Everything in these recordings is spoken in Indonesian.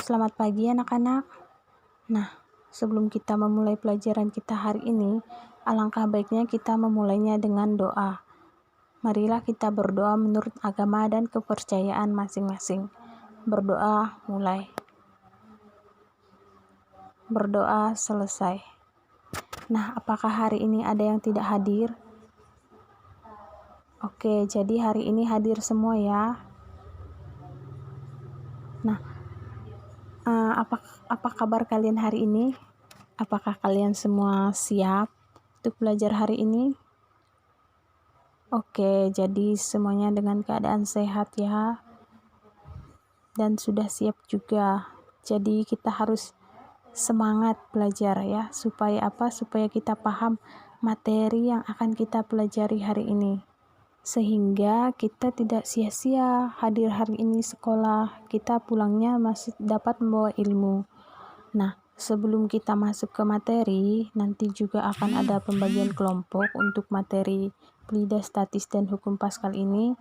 Selamat pagi anak-anak. Nah, sebelum kita memulai pelajaran kita hari ini, alangkah baiknya kita memulainya dengan doa. Marilah kita berdoa menurut agama dan kepercayaan masing-masing. Berdoa mulai. Berdoa selesai. Nah, apakah hari ini ada yang tidak hadir? Oke, jadi hari ini hadir semua ya. Nah, apa kabar kalian hari ini? Apakah kalian semua siap untuk belajar hari ini? Oke, jadi semuanya dengan keadaan sehat ya. Dan sudah siap juga. Jadi kita harus semangat belajar ya. Supaya apa? Supaya kita paham materi yang akan kita pelajari hari ini. Sehingga kita tidak sia-sia hadir hari ini sekolah, kita pulangnya masih dapat membawa ilmu. Nah, sebelum kita masuk ke materi, nanti juga akan ada pembagian kelompok untuk materi Fluida, Statis, dan Hukum Paskal ini.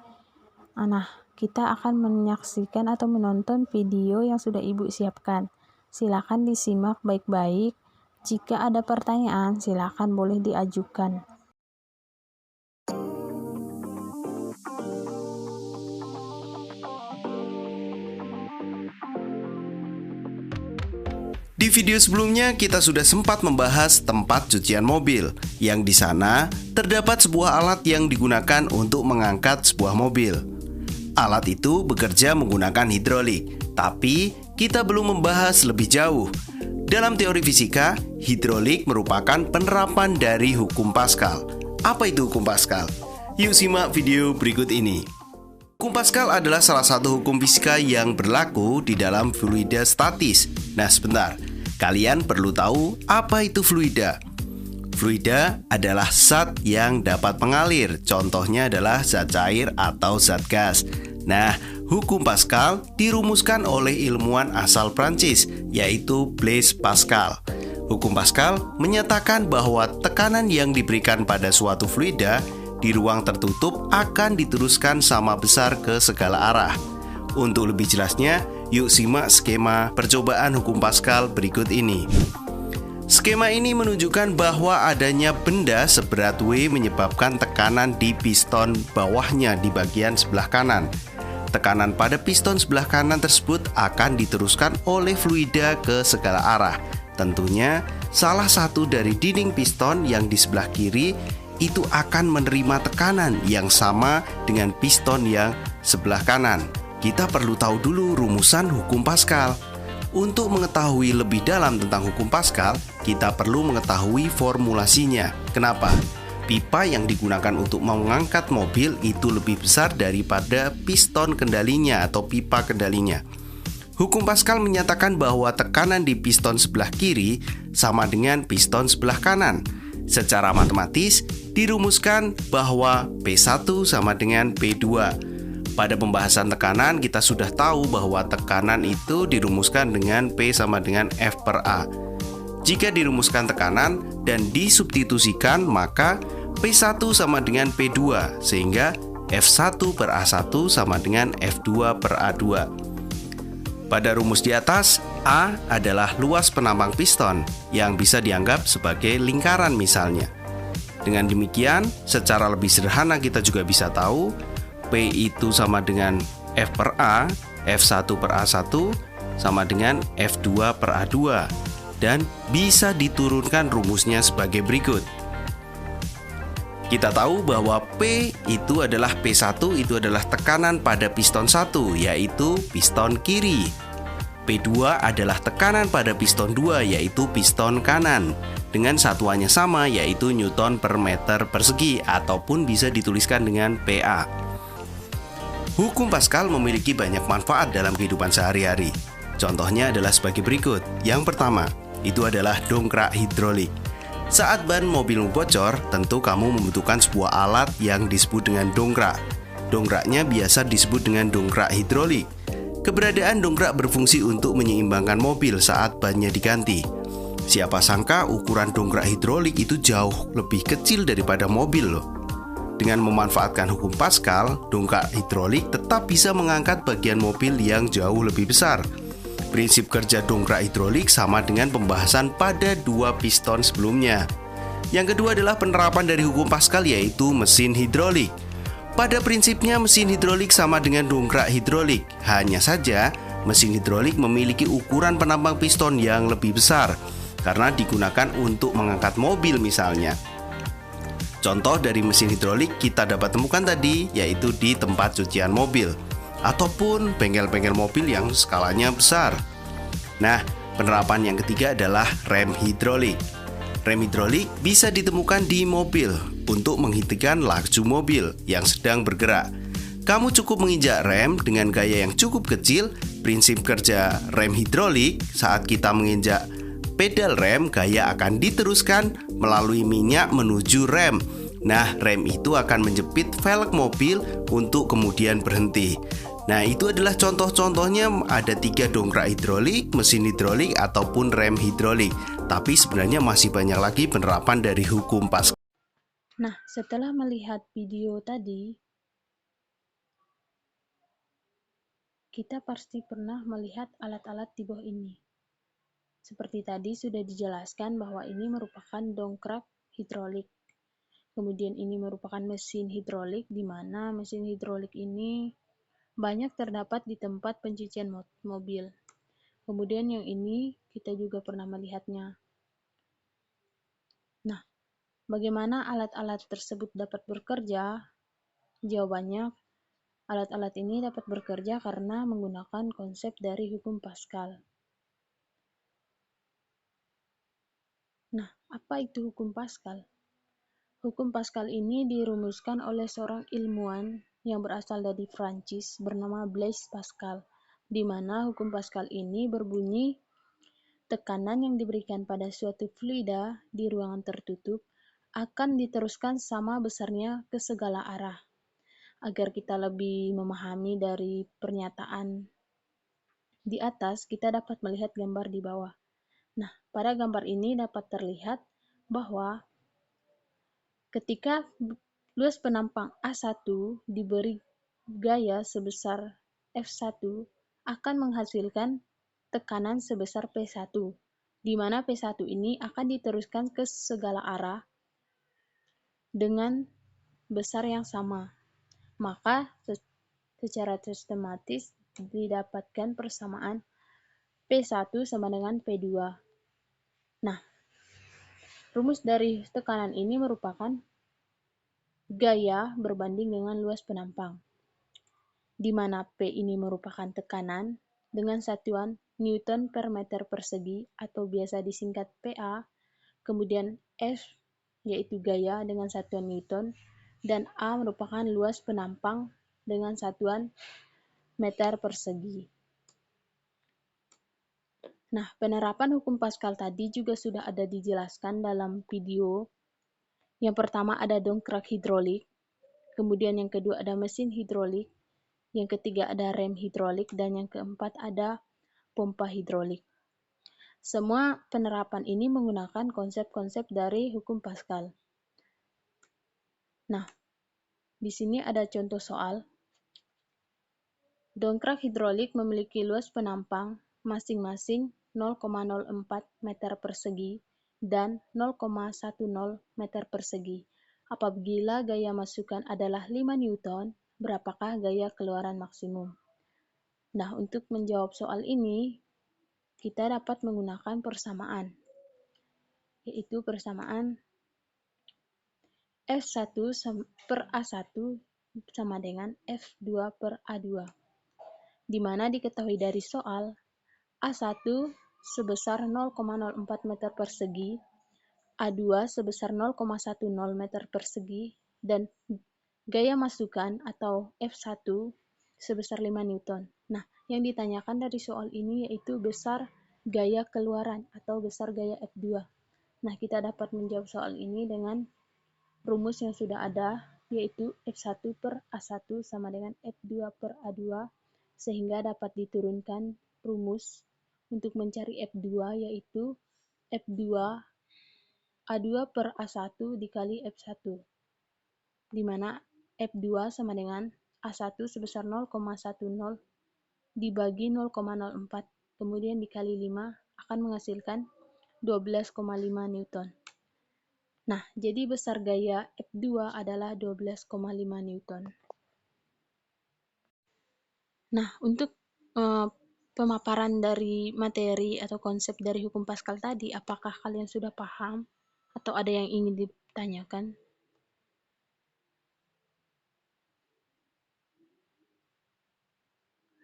Nah, kita akan menyaksikan atau menonton video yang sudah Ibu siapkan. Silakan disimak baik-baik. Jika ada pertanyaan, silakan boleh diajukan. Di video sebelumnya kita sudah sempat membahas tempat cucian mobil, yang di sana terdapat sebuah alat yang digunakan untuk mengangkat sebuah mobil. Alat itu bekerja menggunakan hidrolik, tapi kita belum membahas lebih jauh. Dalam teori fisika, hidrolik merupakan penerapan dari hukum Paskal. Apa itu hukum Paskal? Yuk simak video berikut ini. Hukum Paskal adalah salah satu hukum fisika yang berlaku di dalam fluida statis. Nah, sebentar. Kalian perlu tahu apa itu fluida. Fluida adalah zat yang dapat mengalir. Contohnya adalah zat cair atau zat gas. Nah, hukum Paskal dirumuskan oleh ilmuwan asal Prancis, yaitu Blaise Pascal. Hukum Paskal menyatakan bahwa tekanan yang diberikan pada suatu fluida di ruang tertutup akan diteruskan sama besar ke segala arah. Untuk lebih jelasnya, yuk simak skema percobaan hukum Paskal berikut ini. Skema ini menunjukkan bahwa adanya benda seberat W menyebabkan tekanan di piston bawahnya di bagian sebelah kanan. Tekanan pada piston sebelah kanan tersebut akan diteruskan oleh fluida ke segala arah. Tentunya, salah satu dari dinding piston yang di sebelah kiri itu akan menerima tekanan yang sama dengan piston yang sebelah kanan. Kita perlu tahu dulu rumusan hukum Paskal. Untuk mengetahui lebih dalam tentang hukum Paskal, kita perlu mengetahui formulasinya. Kenapa? Pipa yang digunakan untuk mengangkat mobil itu lebih besar daripada piston kendalinya atau pipa kendalinya. Hukum Paskal menyatakan bahwa tekanan di piston sebelah kiri sama dengan piston sebelah kanan. Secara matematis, dirumuskan bahwa P1 sama dengan P2. Pada pembahasan tekanan, kita sudah tahu bahwa tekanan itu dirumuskan dengan P sama dengan F per A. Jika dirumuskan tekanan dan disubstitusikan, maka P1 sama dengan P2, sehingga F1 per A1 sama dengan F2 per A2. Pada rumus di atas, A adalah luas penampang piston yang bisa dianggap sebagai lingkaran misalnya. Dengan demikian, secara lebih sederhana kita juga bisa tahu P itu sama dengan F per A, F1 per A1 sama dengan F2 per A2, dan bisa diturunkan rumusnya sebagai berikut. Kita tahu bahwa P itu adalah P1 itu adalah tekanan pada piston 1, yaitu piston kiri. P2 adalah tekanan pada piston 2, yaitu piston kanan, dengan satuannya sama, yaitu Newton per meter persegi, ataupun bisa dituliskan dengan PA. Hukum Paskal memiliki banyak manfaat dalam kehidupan sehari-hari. Contohnya adalah sebagai berikut. Yang pertama, itu adalah dongkrak hidrolik. Saat ban mobilmu bocor, tentu kamu membutuhkan sebuah alat yang disebut dengan dongkrak. Dongkraknya biasa disebut dengan dongkrak hidrolik. Keberadaan dongkrak berfungsi untuk menyeimbangkan mobil saat bannya diganti. Siapa sangka ukuran dongkrak hidrolik itu jauh lebih kecil daripada mobil loh. Dengan memanfaatkan hukum Paskal, dongkrak hidrolik tetap bisa mengangkat bagian mobil yang jauh lebih besar. Prinsip kerja dongkrak hidrolik sama dengan pembahasan pada dua piston sebelumnya. Yang kedua adalah penerapan dari hukum Pascal, yaitu mesin hidrolik. Pada prinsipnya mesin hidrolik sama dengan dongkrak hidrolik. Hanya saja mesin hidrolik memiliki ukuran penampang piston yang lebih besar karena digunakan untuk mengangkat mobil misalnya. Contoh dari mesin hidrolik kita dapat temukan tadi, yaitu di tempat cucian mobil ataupun bengkel-bengkel mobil yang skalanya besar. Nah, penerapan yang ketiga adalah rem hidrolik. Rem hidrolik bisa ditemukan di mobil untuk menghentikan laju mobil yang sedang bergerak. Kamu cukup menginjak rem dengan gaya yang cukup kecil. Prinsip kerja rem hidrolik, saat kita menginjak pedal rem, gaya akan diteruskan melalui minyak menuju rem. Nah, rem itu akan menjepit velg mobil untuk kemudian berhenti. Nah, itu adalah contoh-contohnya. Ada 3 dongkrak hidrolik, mesin hidrolik, ataupun rem hidrolik. Tapi sebenarnya masih banyak lagi penerapan dari hukum Pascal. Nah, setelah melihat video tadi, kita pasti pernah melihat alat-alat di bawah ini. Seperti tadi sudah dijelaskan bahwa ini merupakan dongkrak hidrolik. Kemudian ini merupakan mesin hidrolik, di mana mesin hidrolik ini banyak terdapat di tempat pencucian mobil. Kemudian yang ini kita juga pernah melihatnya. Nah, bagaimana alat-alat tersebut dapat bekerja? Jawabannya, alat-alat ini dapat bekerja karena menggunakan konsep dari hukum Pascal. Nah, apa itu hukum Pascal? Hukum Pascal ini dirumuskan oleh seorang ilmuwan yang berasal dari Prancis bernama Blaise Pascal, di mana hukum Pascal ini berbunyi tekanan yang diberikan pada suatu fluida di ruangan tertutup akan diteruskan sama besarnya ke segala arah. Agar kita lebih memahami dari pernyataan di atas, kita dapat melihat gambar di bawah. Nah, pada gambar ini dapat terlihat bahwa ketika luas penampang A1 diberi gaya sebesar F1 akan menghasilkan tekanan sebesar P1, di mana P1 ini akan diteruskan ke segala arah dengan besar yang sama. Maka secara sistematis didapatkan persamaan P1 sama dengan P2. Nah, rumus dari tekanan ini merupakan gaya berbanding dengan luas penampang, di mana P ini merupakan tekanan dengan satuan Newton per meter persegi atau biasa disingkat PA, kemudian F yaitu gaya dengan satuan Newton, dan A merupakan luas penampang dengan satuan meter persegi. Nah, penerapan hukum Pascal tadi juga sudah ada dijelaskan dalam video. Yang pertama ada dongkrak hidrolik, kemudian yang kedua ada mesin hidrolik, yang ketiga ada rem hidrolik, dan yang keempat ada pompa hidrolik. Semua penerapan ini menggunakan konsep-konsep dari hukum Pascal. Nah, di sini ada contoh soal. Dongkrak hidrolik memiliki luas penampang masing-masing 0,04 meter persegi dan 0,10 meter persegi. Apabila gaya masukan adalah 5 Newton, berapakah gaya keluaran maksimum? Nah, untuk menjawab soal ini, kita dapat menggunakan persamaan, yaitu persamaan F1 per A1 sama dengan F2 per A2, di mana diketahui dari soal A1 sebesar 0,04 meter persegi, A2 sebesar 0,10 meter persegi, dan gaya masukan atau F1 sebesar 5 Newton. Nah, yang ditanyakan dari soal ini yaitu besar gaya keluaran atau besar gaya F2. Nah, kita dapat menjawab soal ini dengan rumus yang sudah ada, yaitu F1 per A1 sama dengan F2 per A2, sehingga dapat diturunkan rumus untuk mencari F2, yaitu F2 A2 per A1 dikali F1, di mana F2 sama dengan A1 sebesar 0,10 dibagi 0,04 kemudian dikali 5 akan menghasilkan 12,5 Newton. Nah, jadi besar gaya F2 adalah 12,5 Newton. Nah, untuk pemaparan dari materi atau konsep dari hukum Pascal tadi, apakah kalian sudah paham atau ada yang ingin ditanyakan?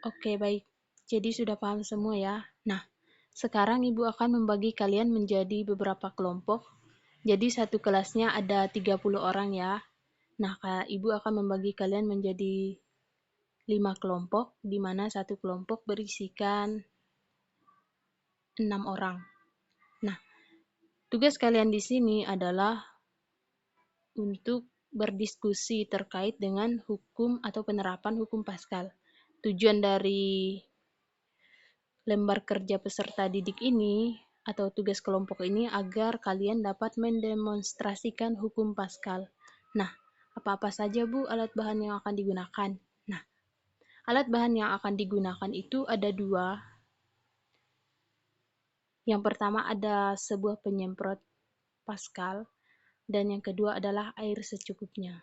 Oke, baik. Jadi sudah paham semua ya. Nah, sekarang Ibu akan membagi kalian menjadi beberapa kelompok. Jadi satu kelasnya ada 30 orang ya. Nah, Ibu akan membagi kalian menjadi 5 kelompok, di mana satu kelompok berisikan 6 orang. Nah, tugas kalian di sini adalah untuk berdiskusi terkait dengan hukum atau penerapan hukum Pascal. Tujuan dari lembar kerja peserta didik ini atau tugas kelompok ini agar kalian dapat mendemonstrasikan hukum Pascal. Nah, apa-apa saja Bu alat bahan yang akan digunakan? Nah, alat bahan yang akan digunakan itu ada 2. Yang pertama ada sebuah penyemprot Pascal dan yang kedua adalah air secukupnya.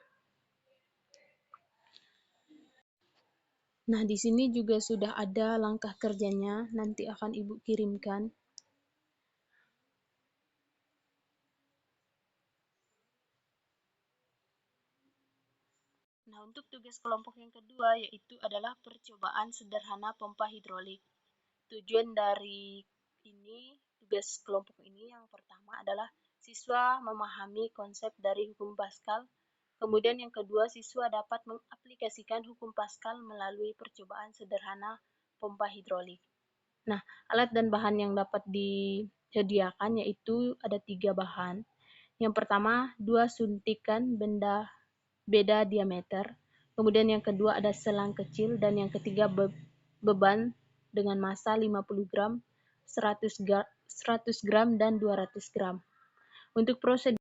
Nah, di sini juga sudah ada langkah kerjanya, nanti akan Ibu kirimkan. Nah, untuk tugas kelompok yang kedua yaitu adalah percobaan sederhana pompa hidrolik. Tujuan dari tugas kelompok ini yang pertama adalah siswa memahami konsep dari hukum Pascal. Kemudian yang kedua, siswa dapat mengaplikasikan hukum Pascal melalui percobaan sederhana pompa hidrolik. Nah, alat dan bahan yang dapat disediakan yaitu ada 3 bahan. Yang pertama, 2 suntikan beda diameter. Kemudian yang kedua ada selang kecil dan yang ketiga beban dengan massa 50 gram, 100 gram dan 200 gram. Untuk prosedurnya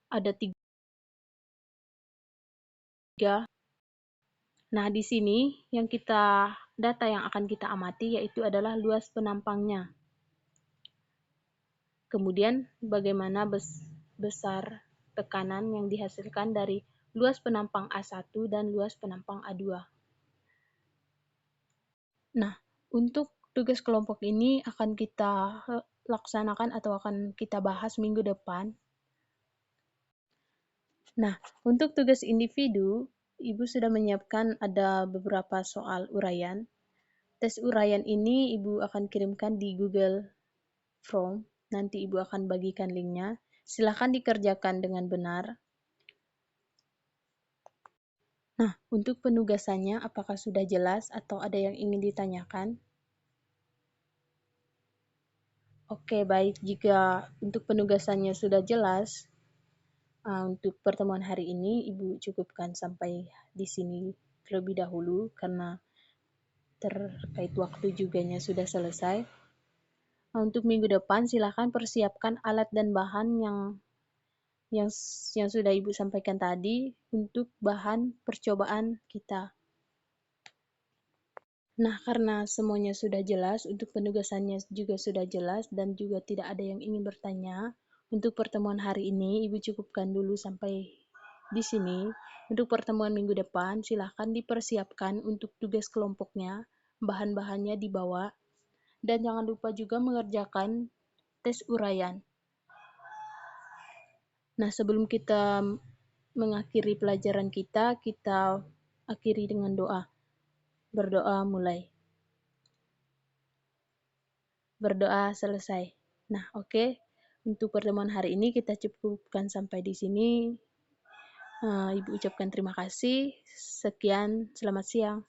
ada 3. Nah, di sini data yang akan kita amati yaitu adalah luas penampangnya. Kemudian bagaimana besar tekanan yang dihasilkan dari luas penampang A1 dan luas penampang A2. Nah, untuk tugas kelompok ini akan kita laksanakan atau akan kita bahas minggu depan. Nah, untuk tugas individu, Ibu sudah menyiapkan ada beberapa soal uraian. Tes uraian ini Ibu akan kirimkan di Google Form. Nanti Ibu akan bagikan linknya. Silakan dikerjakan dengan benar. Nah, untuk penugasannya apakah sudah jelas atau ada yang ingin ditanyakan? Oke, baik. Jika untuk penugasannya sudah jelas, untuk pertemuan hari ini Ibu cukupkan sampai di sini terlebih dahulu karena terkait waktu juganya sudah selesai. Untuk minggu depan silakan persiapkan alat dan bahan yang sudah Ibu sampaikan tadi untuk bahan percobaan kita. Nah, karena semuanya sudah jelas, untuk penugasannya juga sudah jelas dan juga tidak ada yang ingin bertanya, untuk pertemuan hari ini Ibu cukupkan dulu sampai di sini. Untuk pertemuan minggu depan, silakan dipersiapkan untuk tugas kelompoknya, bahan-bahannya dibawa, dan jangan lupa juga mengerjakan tes uraian. Nah, sebelum kita mengakhiri pelajaran kita akhiri dengan doa. Berdoa mulai. Berdoa selesai. Nah, oke. Untuk pertemuan hari ini kita cukupkan sampai di sini. Ibu ucapkan terima kasih. Sekian, selamat siang.